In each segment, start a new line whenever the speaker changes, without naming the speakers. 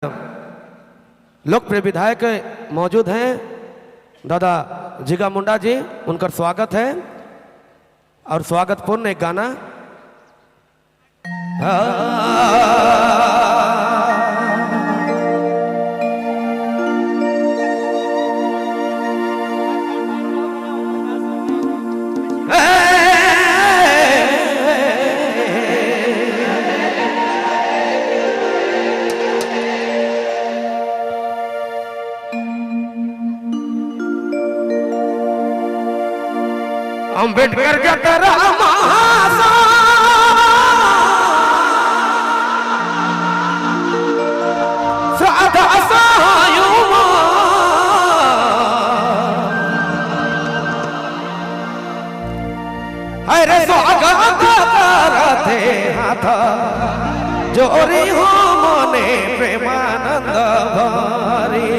लोकप्रिय विधायक मौजूद हैं दादा जिगा मुंडा जी, उनका स्वागत है और स्वागत पूर्ण एक गाना। अम्बेडकर का तेरा महासा साधा सायुमा हरे स्वागत करते हाथ जोरी हो मने प्रेमानंद भरी।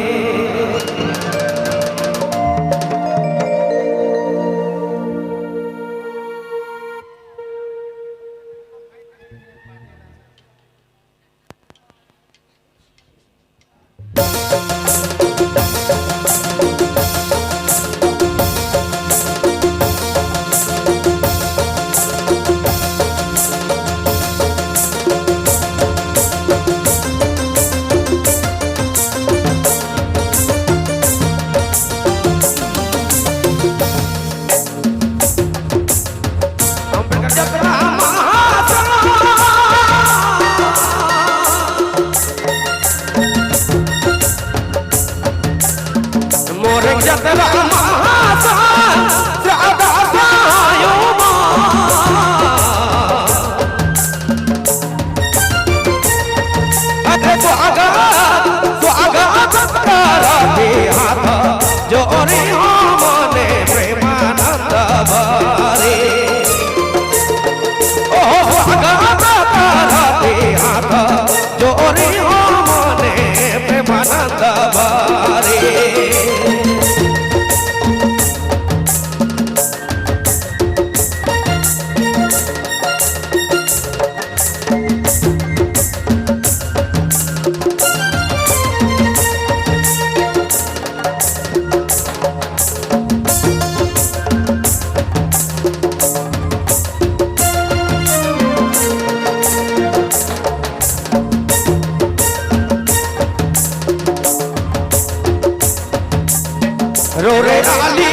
रो रे आली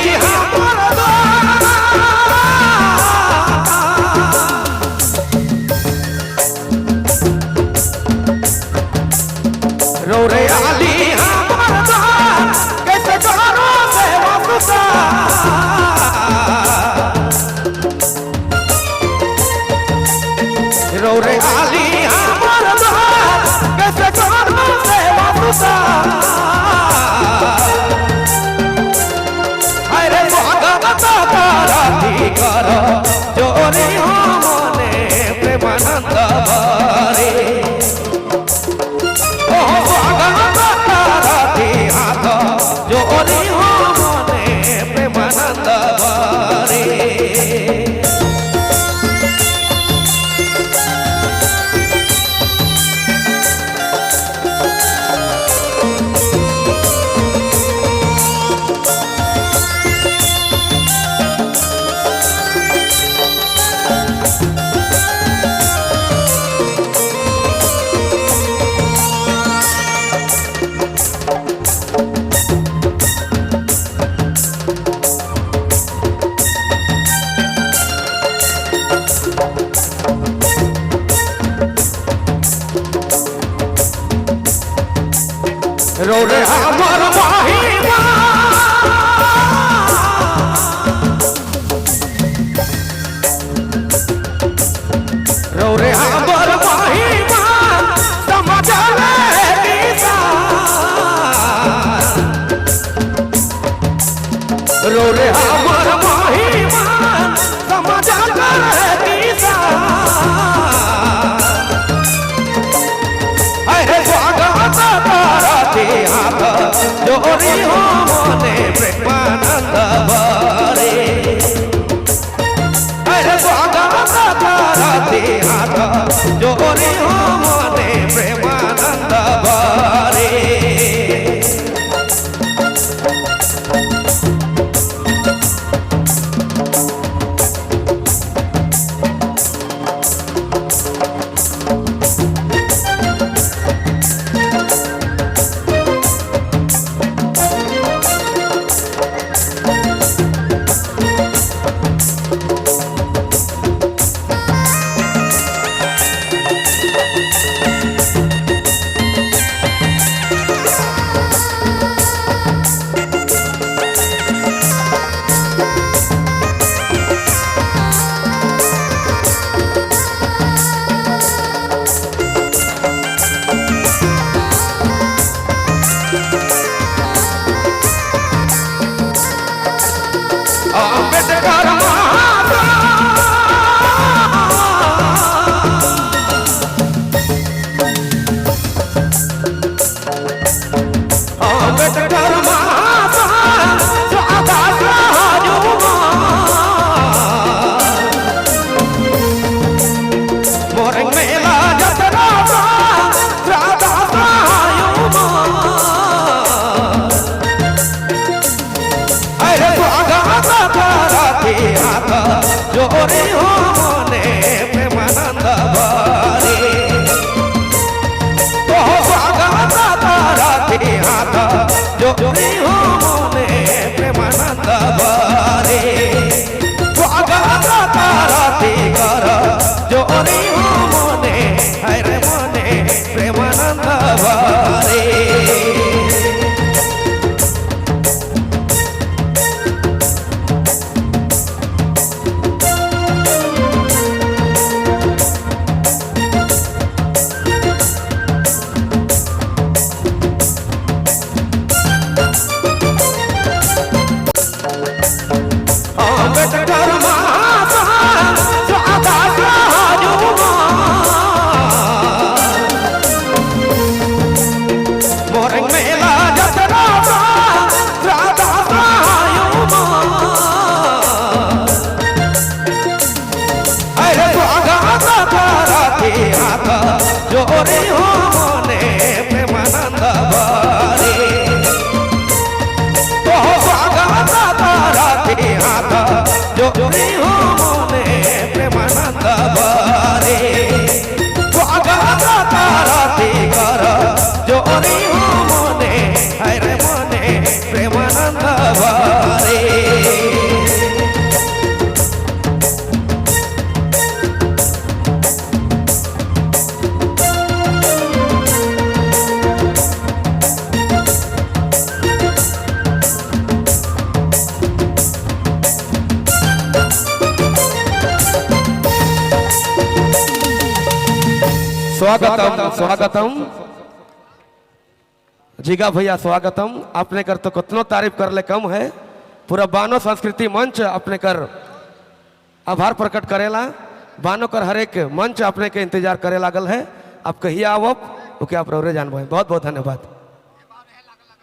रो रे आली कैसे करो से वापसा रो रे आली कैसे करो से वापसा करो जोरी हो मने प्रेमानंद भरे। ओ स्वागत करती हाथ जोरी हो मने प्रेमानंद भरे। रो रे हमर महिमा रो रे हमर महिमा समझ ले रो रे हमर महिमा समझ ले जोरी हो मने प्रेमानंद भरे। अरे स्वागत करती हाथ जोरी हो मने प्रेमानंद भरे। जोरी हो मोने प्रेमानंद बारे स्वागत ताराती कर जोरी हो मोने हरे मोने प्रेमानंद बारे जोरी हो मोने प्रेमानंद बारे तो स्वागत ताराती हाथ जोरी हो मोने प्रेमानंद बारे स्वागत ताराती कर जोरी हो मोने हरे मोने प्रेमानंद बारे स्वागतम स्वागतम जिगा भैया स्वागतम अपने कर तो कितनो तारीफ कर ले कम है पूरा बानो संस्कृति मंच अपने कर आभार प्रकट करेला बानो कर हर एक मंच अपने के इंतजार करे लागल है आप कहिए आवब ओके आप रौरे जानबो बहुत बहुत धन्यवाद।